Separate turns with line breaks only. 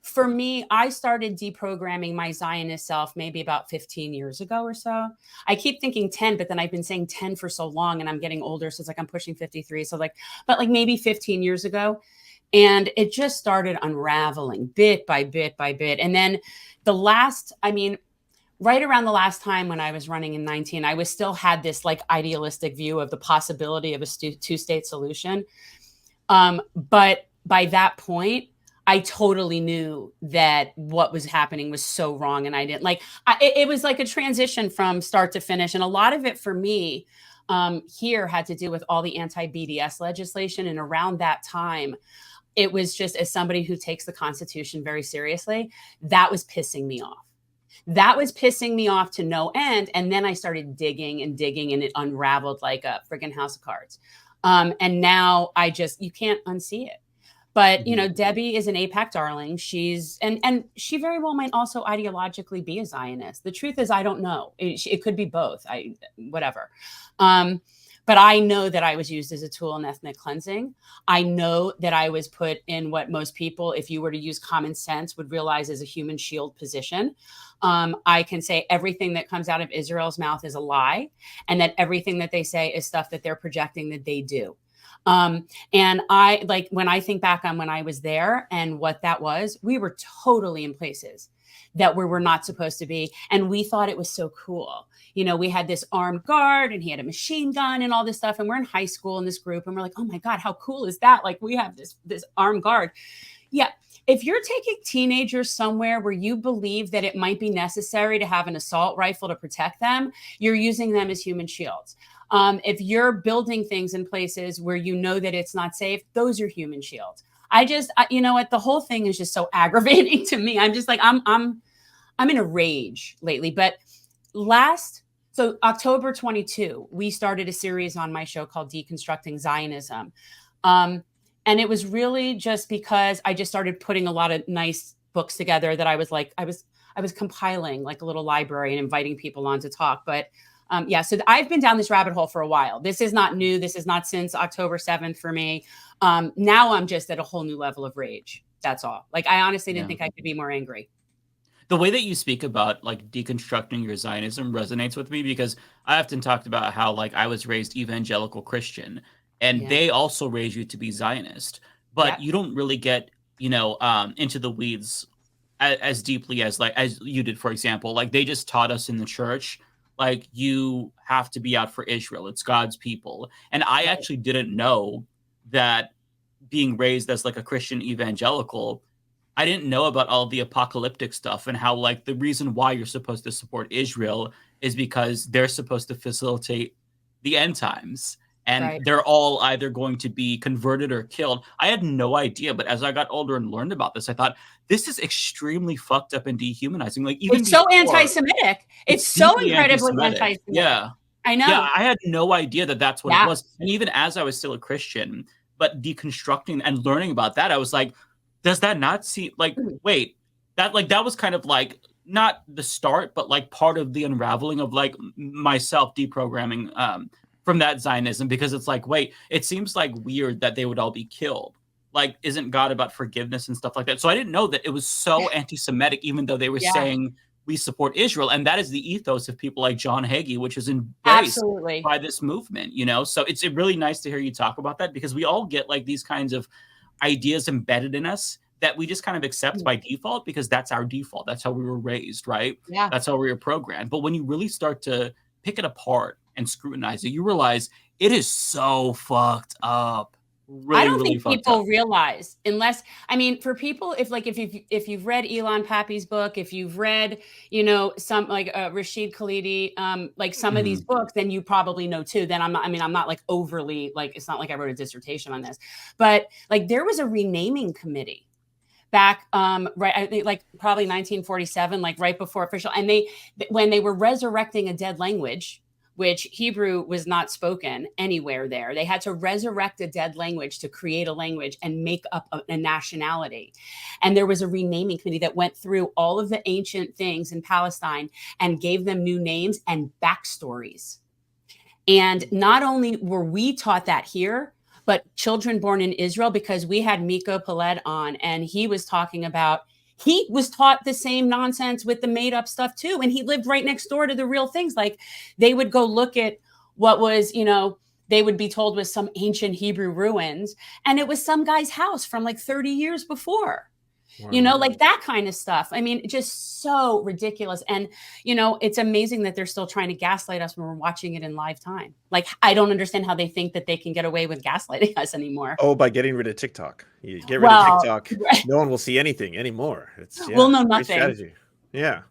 For me, I started deprogramming my Zionist self maybe about 15 years ago or so. I keep thinking 10, but then I've been saying 10 for so long and I'm getting older. So it's like I'm pushing 53. So but maybe 15 years ago. And it just started unraveling bit by bit by bit. And then right around the last time when I was running in 19, I still had this like idealistic view of the possibility of a two-state solution. But by that point, I totally knew that what was happening was so wrong. And I didn't it was like a transition from start to finish. And a lot of it for me here had to do with all the anti-BDS legislation. And around that time, it was just, as somebody who takes the Constitution very seriously, that was pissing me off. That was pissing me off to no end. And then I started digging and digging, and it unraveled like a friggin' house of cards. And now you can't unsee it. But, Debbie is an AIPAC darling. And she very well might also ideologically be a Zionist. The truth is, I don't know. It could be both. Whatever. But I know that I was used as a tool in ethnic cleansing. I know that I was put in what most people, if you were to use common sense, would realize is a human shield position. I can say everything that comes out of Israel's mouth is a lie, and that everything that they say is stuff that they're projecting that they do. And when I think back on when I was there and what that was, we were totally in places that we were not supposed to be. And we thought it was so cool. We had this armed guard and he had a machine gun and all this stuff. And we're in high school in this group and we're like, oh my God, how cool is that? Like, we have this armed guard. Yeah. If you're taking teenagers somewhere where you believe that it might be necessary to have an assault rifle to protect them, you're using them as human shields. If you're building things in places where you know that it's not safe, those are human shields. You know what? The whole thing is just so aggravating to me. I'm just like, I'm in a rage lately. But October 22, we started a series on my show called Deconstructing Zionism. And it was really just because I just started putting a lot of nice books together that I was compiling like a little library and inviting people on to talk. But so I've been down this rabbit hole for a while. This is not new. This is not since October 7th for me. Now I'm just at a whole new level of rage. That's all. Like, I honestly didn't think I could be more angry.
The way that you speak about like deconstructing your Zionism resonates with me, because I often talked about how like I was raised evangelical Christian, and they also raise you to be Zionist, but you don't really get, into the weeds as deeply as you did, for example. Like, they just taught us in the church, like, you have to be out for Israel. It's God's people. And I actually didn't know that, being raised as like a Christian evangelical, I didn't know about all the apocalyptic stuff and how like the reason why you're supposed to support Israel is because they're supposed to facilitate the end times. And they're all either going to be converted or killed. I had no idea, but as I got older and learned about this, I thought, this is extremely fucked up and dehumanizing. Like, even
it's so anti-Semitic. It's so incredibly anti-Semitic.
Yeah,
I know.
Yeah, I had no idea that that's what it was. And even as I was still a Christian, but deconstructing and learning about that, I was like, does that not seem like, wait, that was kind of like not the start, but like part of the unraveling of like myself deprogramming from that Zionism, because it's like, wait, it seems like weird that they would all be killed. Like, isn't God about forgiveness and stuff like that? So I didn't know that it was so anti-Semitic, even though they were saying we support Israel. And that is the ethos of people like John Hagee, which is embraced by this movement, So it's really nice to hear you talk about that, because we all get like these kinds of ideas embedded in us that we just kind of accept by default, because that's our default. That's how we were raised, right?
Yeah.
That's how we were programmed. But when you really start to pick it apart and scrutinize it, you realize it is so fucked up. Really,
I don't think people realize, unless, for people, if you've read Elon Pappy's book, if you've read, some like Rashid Khalidi, like some of these books, then you probably know too. Then I'm not like overly, like, it's not like I wrote a dissertation on this, but like there was a renaming committee back, I think like probably 1947, like right before official, and when they were resurrecting a dead language, which Hebrew was not spoken anywhere there. They had to resurrect a dead language to create a language and make up a nationality. And there was a renaming committee that went through all of the ancient things in Palestine and gave them new names and backstories. And not only were we taught that here, but children born in Israel, because we had Miko Peled on, and he was talking about, he was taught the same nonsense with the made up stuff too. And he lived right next door to the real things. Like they would go look at what was, you know, they would be told was some ancient Hebrew ruins. And it was some guy's house from like 30 years before. Wow. You know, like that kind of stuff. I mean, just so ridiculous. And, you know, it's amazing that they're still trying to gaslight us when we're watching it in live time. Like, I don't understand how they think that they can get away with gaslighting us anymore.
Oh, by getting rid of TikTok. You get rid of TikTok, no one will see anything anymore. It's
we'll know nothing.
Strategy. Yeah.